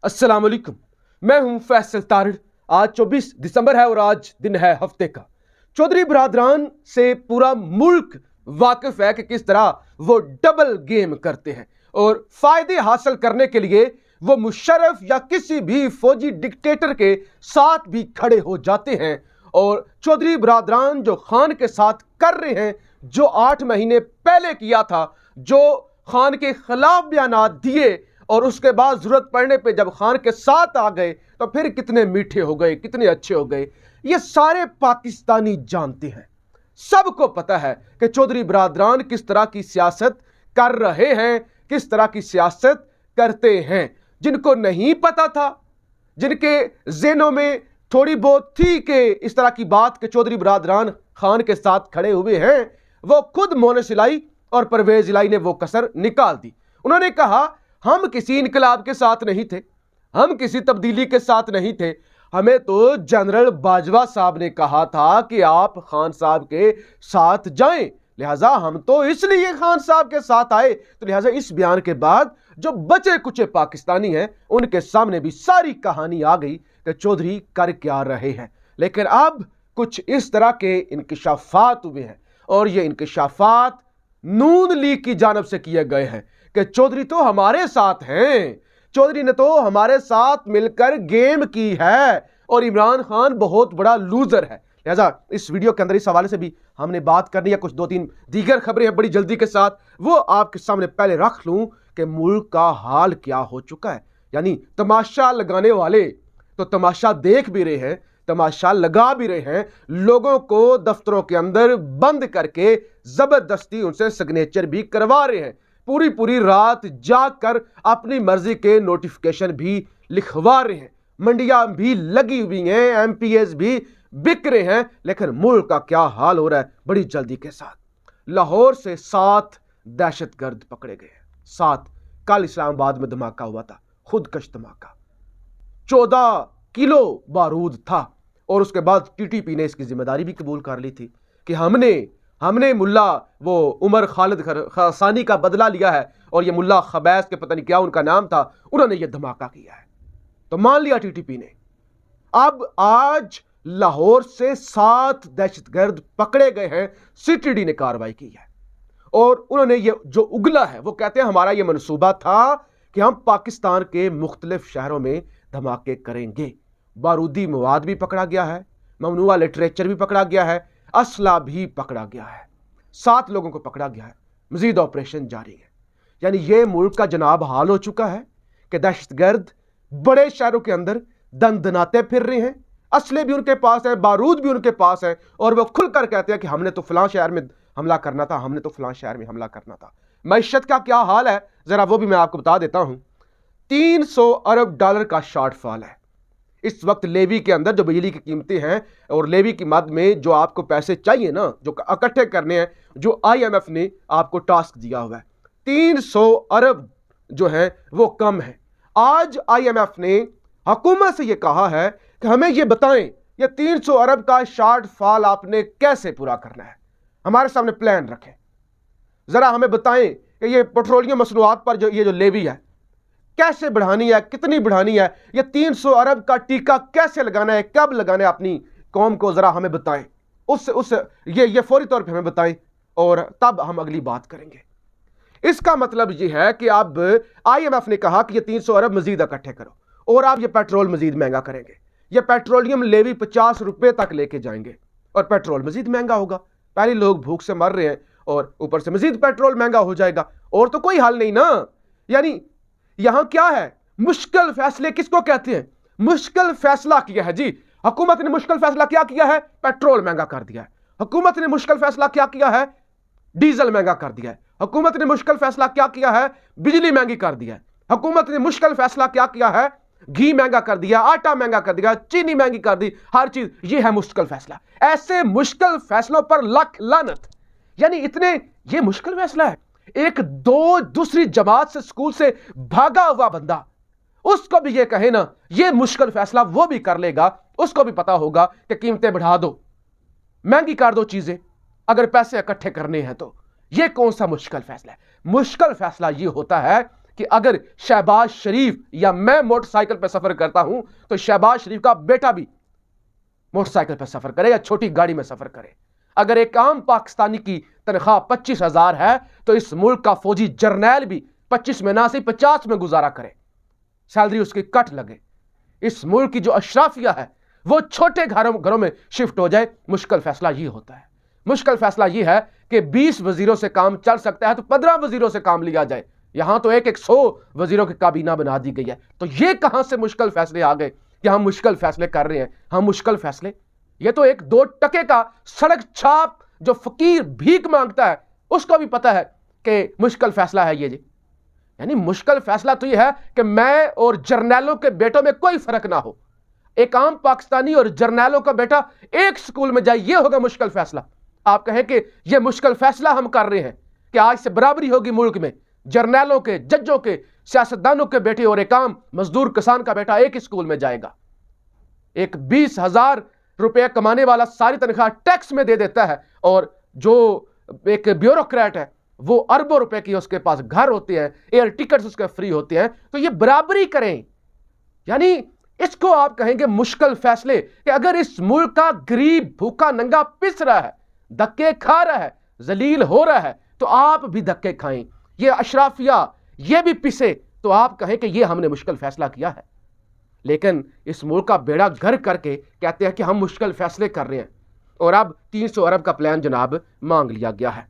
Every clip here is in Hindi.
अस्सलाम वालेकुम। मैं हूं फैसल तारिड़। आज 24 दिसंबर है और आज दिन है हफ्ते का। चौधरी बरादरान से पूरा मुल्क वाकिफ है कि किस तरह वो डबल गेम करते हैं और फायदे हासिल करने के लिए वो मुशर्रफ या किसी भी फौजी डिक्टेटर के साथ भी खड़े हो जाते हैं। और चौधरी बरादरान जो खान के साथ कर रहे हैं, जो 8 महीने पहले किया था, जो खान के खिलाफ बयानात दिए और उसके बाद जरूरत पड़ने पे जब खान के साथ आ गए तो फिर कितने मीठे हो गए, कितने अच्छे हो गए, ये सारे पाकिस्तानी जानते हैं। सबको पता है कि चौधरी बरादरान किस तरह की सियासत कर रहे हैं, किस तरह की सियासत करते हैं। जिनको नहीं पता था, जिनके ज़हनों में थोड़ी बहुत थी कि इस तरह की बात कि चौधरी बरादरान खान के साथ खड़े हुए हैं, वो खुद मोनिस इलाही और परवेज इलाही ने वो कसर निकाल दी। उन्होंने कहा हम किसी इनकलाब के साथ नहीं थे, हम किसी तब्दीली के साथ नहीं थे, हमें तो जनरल बाजवा साहब ने कहा था कि आप खान साहब के साथ जाएं, लिहाजा हम तो इसलिए खान साहब के साथ आए। तो लिहाजा इस बयान के बाद जो बचे कुचे पाकिस्तानी हैं उनके सामने भी सारी कहानी आ गई कि चौधरी कर क्या रहे हैं। लेकिन अब कुछ इस तरह के इंकशाफात हुए हैं और ये इंकशाफात नून लीग की जानब से किए गए हैं कि चौधरी तो हमारे साथ हैं, चौधरी ने तो हमारे साथ मिलकर गेम की है और इमरान खान बहुत बड़ा लूजर है। लिहाजा इस वीडियो के अंदर इस हवाले से भी हमने बात करनी है। कुछ 2-3 दीगर खबरें हैं बड़ी जल्दी के साथ, वो आपके सामने पहले रख लूं कि मुल्क का हाल क्या हो चुका है। यानी तमाशा लगाने वाले तो तमाशा देख भी रहे हैं, तमाशा लगा भी रहे हैं, लोगों को दफ्तरों के अंदर बंद करके जबरदस्ती उनसे सिग्नेचर भी करवा रहे हैं, पूरी पूरी रात जाकर अपनी मर्जी के नोटिफिकेशन भी लिखवा रहे हैं, मंडियां भी लगी हुई हैं, एमपीएस भी बिक रहे हैं। लेकिन मुल्क का क्या हाल हो रहा है बड़ी जल्दी के साथ। लाहौर से 7 दहशतगर्द पकड़े गए हैं। 7 कल इस्लामाबाद में धमाका हुआ था, खुदकश धमाका, 14 किलो बारूद था और उसके बाद टीटीपी ने इसकी जिम्मेदारी भी कबूल कर ली थी कि हमने मुल्ला वो उमर खालिद खसानी का बदला लिया है और ये मुल्ला खबैस के पता नहीं क्या उनका नाम था, उन्होंने ये धमाका किया है। तो मान लिया टीटीपी ने। अब आज लाहौर से 7 दहशतगर्द पकड़े गए हैं, सीटीडी ने कार्रवाई की है और उन्होंने ये जो उगला है, वो कहते हैं हमारा ये मनसूबा था कि हम पाकिस्तान के मुख्तलिफ शहरों में धमाके करेंगे। बारूदी मवाद भी पकड़ा गया है, ममनुआ लिटरेचर भी पकड़ा गया है, असला भी पकड़ा गया है, 7 लोगों को पकड़ा गया है, मजीद ऑपरेशन जारी है। यानी ये मुल्क का जनाब हाल हो चुका है कि दहशतगर्द बड़े शहरों के अंदर दंदनाते फिर रहे हैं, असले भी उनके पास है, बारूद भी उनके पास है और वो खुलकर कहते हैं कि हमने तो फलां शहर में हमला करना था, हमने तो फलां शहर में हमला करना था। मैशत का क्या हाल है जरा वो भी मैं आपको बता देता हूं। 300 अरब डॉलर का शॉर्टफॉल है इस वक्त लेवी के अंदर, जो बिजली की कीमतें हैं और लेवी की मद में जो आपको पैसे चाहिए ना, जो इकट्ठे करने हैं, जो आईएमएफ ने आपको टास्क दिया हुआ है, 300 अरब जो है वो कम है। आज आईएमएफ ने हुकूमत से ये कहा है कि हमें ये बताएं ये 300 अरब का शॉर्टफॉल आपने कैसे पूरा करना है, हमारे सामने प्लान रखें, जरा हमें बताएं कि ये पेट्रोलियम मसनूआत पर जो ये जो लेवी है कैसे बढ़ानी है, कितनी बढ़ानी है, ये 300 अरब का टीका कैसे लगाना है, कब लगाना है, अपनी कौम को जरा हमें बताएं। उस ये फौरी तौर पे हमें बताएं और तब हम अगली बात करेंगे। इसका मतलब ये है कि अब आईएमएफ ने कहा कि ये 300 अरब मजीद इकट्ठे करो और आप ये पेट्रोल मजीद महंगा करेंगे, ये पेट्रोलियम लेवी 50 रुपए तक लेके जाएंगे और पेट्रोल मजीद महंगा होगा। पहले लोग भूख से मर रहे हैं और ऊपर से मजीद पेट्रोल महंगा हो जाएगा और तो कोई हल नहीं ना। यानी यहां क्या है, मुश्किल फैसले किसको कहते हैं, मुश्किल फैसला किया है जी हुकूमत ने। मुश्किल फैसला क्या किया है, पेट्रोल महंगा कर दिया है। हुकूमत ने मुश्किल फैसला क्या किया है, डीजल महंगा कर दिया है। हुकूमत ने मुश्किल फैसला क्या किया है, बिजली महंगी कर दिया है। हुकूमत ने मुश्किल फैसला क्या किया है, घी महंगा कर दिया, आटा महंगा कर दिया, चीनी महंगी कर दी, हर चीज। ये है मुश्किल फैसला। ऐसे मुश्किल फैसलों पर लख लानत। यानी इतने ये मुश्किल फैसला है। एक दूसरी जमात से स्कूल से भागा हुआ बंदा, उसको भी ये कहे ना ये मुश्किल फैसला, वो भी कर लेगा। उसको भी पता होगा कि कीमतें बढ़ा दो, महंगी कर दो चीजें, अगर पैसे इकट्ठे करने हैं तो। ये कौन सा मुश्किल फैसला है? मुश्किल फैसला ये होता है कि अगर शहबाज शरीफ या मैं मोटरसाइकिल पर सफर करता हूं तो शहबाज शरीफ का बेटा भी मोटरसाइकिल पर सफर करे या छोटी गाड़ी में सफर करे। अगर एक आम पाकिस्तानी की तनख्वाह 25,000 है तो इस मुल्क का फौजी जर्नैल भी 25 में ना से 50 में गुजारा करे, सैलरी उसकी कट लगे। इस मुल्क की जो अशराफिया है वो छोटे घरों में शिफ्ट हो जाए। मुश्किल फैसला ये होता है, मुश्किल फैसला ये है कि 20 वजीरों से काम चल सकता है तो 15 वजीरों से काम लिया जाए। यहां तो 100 वजीरों की काबीना बना दी गई है। तो ये कहां से मुश्किल फैसले आ गए कि हम मुश्किल फैसले कर रहे हैं? हम मुश्किल फैसले, ये तो एक 2 टके का सड़क छाप जो फकीर भीख मांगता है उसको भी पता है कि मुश्किल फैसला है ये जी। यानी मुश्किल फैसला तो ये है कि मैं और जर्नैलों के बेटों में कोई फर्क ना हो, एक आम पाकिस्तानी और जर्नैलों का बेटा एक स्कूल में जाए, ये होगा मुश्किल फैसला। आप कहें कि ये मुश्किल फैसला हम कर रहे हैं कि आज से बराबरी होगी मुल्क में, जर्नैलों के, जजों के, सियासतदानों के बेटे और एक आम मजदूर किसान का बेटा एक ही स्कूल में जाएगा। एक 20,000 रुपये कमाने वाला सारी तनख्वाह टैक्स में दे देता है और जो एक ब्यूरोक्रेट है वो अरबों रुपए की उसके पास घर होते हैं, एयर टिकट्स उसके फ्री होते हैं। तो ये बराबरी करें, यानी इसको आप कहेंगे मुश्किल फैसले कि अगर इस मुल्क का गरीब भूखा नंगा पिस रहा है, धक्के खा रहा है, जलील हो रहा है, तो आप भी धक्के खाएं। ये अशराफिया ये भी पिसे तो आप कहें कि ये हमने मुश्किल फैसला किया है। लेकिन इस मुल्क का बेड़ा गर्क करके कहते हैं कि हम मुश्किल फैसले कर रहे हैं और अब 300 अरब का प्लान जनाब मांग लिया गया है।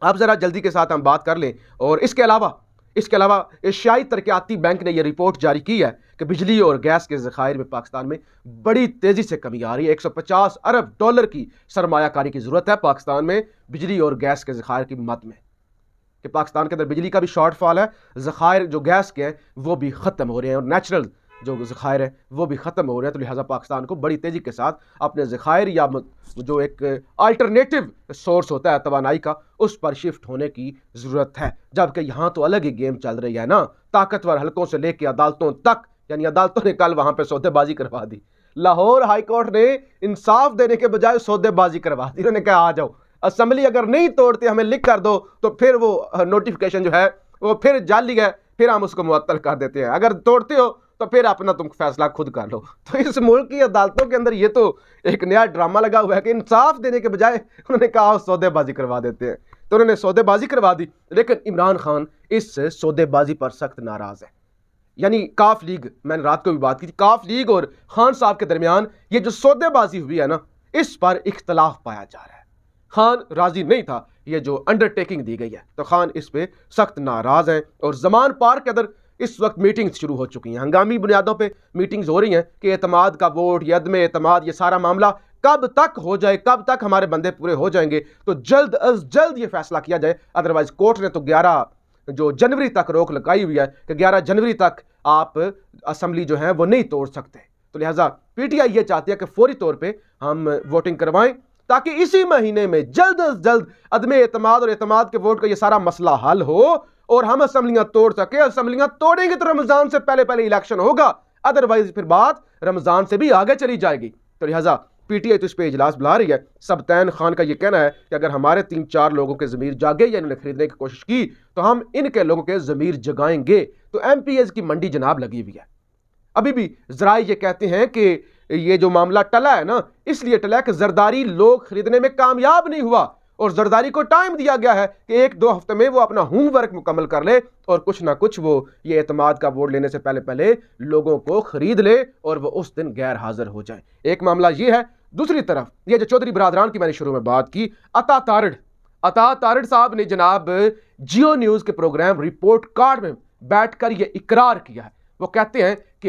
अब जरा जल्दी के साथ हम बात कर लें। और इसके अलावा एशियाई तरक्याती बैंक ने यह रिपोर्ट जारी की है कि बिजली और गैस के ज़खायर में पाकिस्तान में बड़ी तेज़ी से कमी आ रही है। 150 अरब डॉलर की सरमायाकारी की ज़रूरत है पाकिस्तान में बिजली और गैस के ज़खायर की मद में, कि पाकिस्तान के अंदर बिजली का भी शॉर्टफॉल है, ज़खायर जो गैस के हैं वो भी ख़त्म हो रहे हैं और नेचुरल जो ज़खायर है वो भी ख़त्म हो रहे हैं। तो लिहाजा पाकिस्तान को बड़ी तेज़ी के साथ अपने ज़खायर या जो एक अल्टरनेटिव सोर्स होता है तवानाई का, उस पर शिफ्ट होने की ज़रूरत है। जबकि यहाँ तो अलग ही गेम चल रही है ना, ताकतवर हलकों से लेकर अदालतों तक, यानी अदालतों ने कल वहाँ पर सौदेबाजी करवा दी। लाहौर हाई कोर्ट ने इंसाफ देने के बजाय सौदेबाजी करवा दी। उन्होंने कहा आ जाओ, असम्बली अगर नहीं तोड़ते हमें लिख कर दो तो फिर वो नोटिफिकेशन जो है वो फिर जाली है, फिर हम उसको मुअत्तल कर देते हैं। अगर तोड़ते हो तो फिर अपना तुम फैसला खुद कर लो। तो इस मुल्क की अदालतों के अंदर ये तो एक नया ड्रामा लगा हुआ है कि इंसाफ देने के बजाय उन्होंने कहा सौदेबाजी करवा देते हैं। तो उन्होंने सौदेबाजी करवा दी। लेकिन इमरान खान इस सौदेबाजी पर सख्त नाराज़ है। यानी काफ लीग, मैंने रात को भी बात की थी, काफ लीग और खान साहब के दरमियान ये जो सौदेबाजी हुई है ना, इस पर इख्तलाफ पाया जा रहा है। खान राजी नहीं था ये जो अंडरटेकिंग दी गई है, तो खान इस पे सख्त नाराज हैं। और जमान पार्क के अंदर इस वक्त मीटिंग्स शुरू हो चुकी हैं, हंगामी बुनियादों पे मीटिंग्स हो रही हैं कि एतमाद का वोट या अदम एतमाद, ये सारा मामला कब तक हो जाए, कब तक हमारे बंदे पूरे हो जाएंगे, तो जल्द अज जल्द ये फैसला किया जाए। अदरवाइज कोर्ट ने तो 11 जनवरी तक रोक लगाई हुई है कि 11 जनवरी तक आप असम्बली जो है वो नहीं तोड़ सकते। तो लिहाजा पीटीआई ये चाहती है कि फौरी तौर पर हम वोटिंग करवाएं ताकि इसी महीने में जल्द अज जल्द अदम एतमाद और एतमाद के वोट का ये सारा मसला हल हो और हम असम्बलियां तोड़ सके। असम्बलियां तोड़ेंगे तो रमजान से पहले इलेक्शन होगा, अदरवाइज फिर बात रमजान से भी आगे चली जाएगी। तो लिहाजा पीटीआई तो इस पे इजलास बुला रही है। सबतैन खान का ये कहना है कि अगर हमारे 3-4 लोगों के ज़मीर जागे या इन्होंने खरीदने की कोशिश की तो हम इनके लोगों के ज़मीर जगाएंगे। तो एमपीएस की मंडी जनाब लगी हुई है। अभी भी ज़राए ये कहते हैं कि ये जो मामला टला है ना, इसलिए टला है कि जरदारी लोग खरीदने में कामयाब नहीं हुआ और जरदारी को टाइम दिया गया है कि 1-2 हफ्ते में वो अपना होमवर्क मुकम्मल कर ले और कुछ ना कुछ वो ये एतमाद का वोट लेने से पहले लोगों को खरीद ले और वो उस दिन गैर हाजिर हो जाए। एक मामला ये है। दूसरी तरफ ये जो चौधरी बरादरान की मैंने शुरू में बात की, अता तारड़ साहब ने जनाब जियो न्यूज़ के प्रोग्राम रिपोर्ट कार्ड में बैठकर ये इकरार किया है। वो कहते हैं कि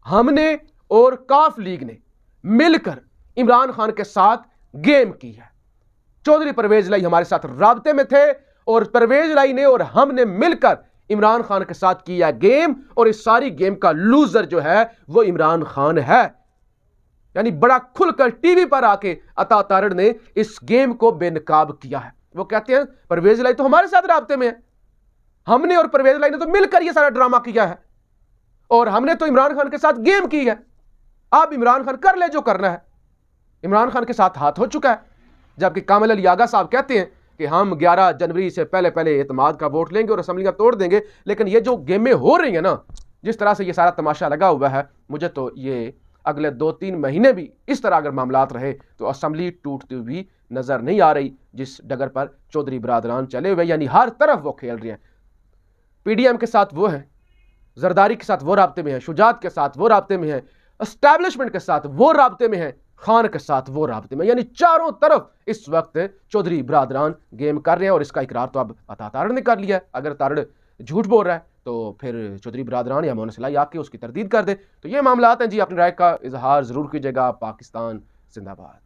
हमने और काफ लीग ने मिलकर इमरान खान के साथ गेम की है। चौधरी परवेज लाई हमारे साथ राब्ते में थे और परवेज लाई ने और हमने मिलकर इमरान खान के साथ किया गेम और इस सारी गेम का लूजर जो है वो इमरान खान है। यानी बड़ा खुलकर टीवी पर आके अता तारड़ ने इस गेम को बेनकाब किया है। वो कहते हैं परवेज लाई तो हमारे साथ राब्ते में है, हमने और परवेज लाई ने तो मिलकर यह सारा ड्रामा किया है और हमने तो इमरान खान के साथ गेम की है। अब इमरान खान कर ले जो करना है। इमरान खान के साथ हाथ हो चुका है। जबकि कामिल अली आगा साहब कहते हैं कि हम 11 जनवरी से पहले पहले एतमाद का वोट लेंगे और असम्बलियां तोड़ देंगे। लेकिन ये जो गेमें हो रही हैं ना, जिस तरह से ये सारा तमाशा लगा हुआ है, मुझे तो ये अगले 2-3 महीने भी इस तरह अगर मामलात रहे तो असम्बली टूटती हुई नजर नहीं आ रही, जिस डगर पर चौधरी बरादरान चले हुए, यानी हर तरफ वो खेल रहे हैं। पीडीएम के साथ वो है, जरदारी के साथ वो राब्ते में है, शुजात के साथ वो राब्ते में है, एस्टैब्लिशमेंट के साथ वो राब्ते में है, खान के साथ वो राब्ते में, यानी चारों तरफ इस वक्त चौधरी बरादरान गेम कर रहे हैं। और इसका इकरार तो अब अता तारड़ ने कर लिया है। अगर तारड़ झूठ बोल रहा है तो फिर चौधरी बरादरान या मोहन सलाई आके उसकी तरदीद कर दे। तो ये मामलात हैं जी, अपनी राय का इजहार जरूर कीजिएगा। पाकिस्तान जिंदाबाद।